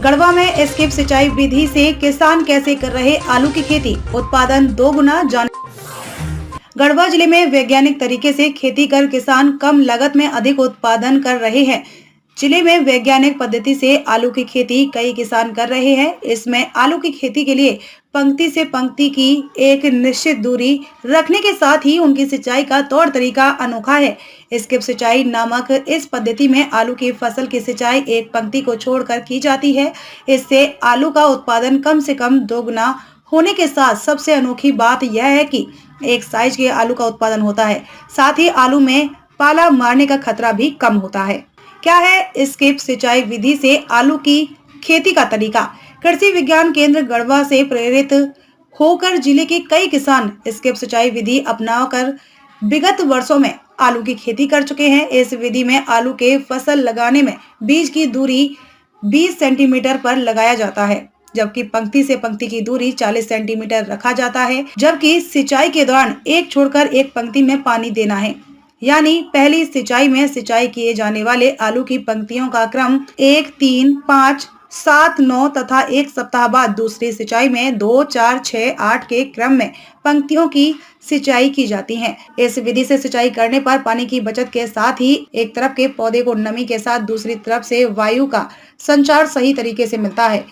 गढ़वा में स्किप सिंचाई विधि से किसान कैसे कर रहे आलू की खेती, उत्पादन 2 गुना जान। गढ़वा जिले में वैज्ञानिक तरीके से खेती कर किसान कम लागत में अधिक उत्पादन कर रहे हैं। जिले में वैज्ञानिक पद्धति से आलू की खेती कई किसान कर रहे हैं। इसमें आलू की खेती के लिए पंक्ति से पंक्ति की एक निश्चित दूरी रखने के साथ ही उनकी सिंचाई का तौर तरीका अनोखा है। स्किप सिंचाई नामक इस पद्धति में आलू की फसल की सिंचाई एक पंक्ति को छोड़कर की जाती है। इससे आलू का उत्पादन कम से कम 2 गुना होने के साथ सबसे अनोखी बात यह है कि एक साइज के आलू का उत्पादन होता है। साथ ही आलू में पाला मारने का खतरा भी कम होता है। क्या है स्किप सिंचाई विधि से आलू की खेती का तरीका? कृषि विज्ञान केंद्र गढ़वा से प्रेरित होकर जिले के कई किसान स्किप सिंचाई विधि अपनाकर विगत वर्षों में आलू की खेती कर चुके हैं। इस विधि में आलू के फसल लगाने में बीज की दूरी 20 सेंटीमीटर पर लगाया जाता है, जबकि पंक्ति से पंक्ति की दूरी 40 सेंटीमीटर रखा जाता है। जबकि सिंचाई के दौरान एक छोड़कर एक पंक्ति में पानी देना है, यानी पहली सिंचाई में सिंचाई किए जाने वाले आलू की पंक्तियों का क्रम 1, 3, 5, 7, 9 तथा एक सप्ताह बाद दूसरी सिंचाई में 2, 4, 6, 8 के क्रम में पंक्तियों की सिंचाई की जाती है। इस विधि से सिंचाई करने पर पानी की बचत के साथ ही एक तरफ के पौधे को नमी के साथ दूसरी तरफ से वायु का संचार सही तरीके से मिलता है।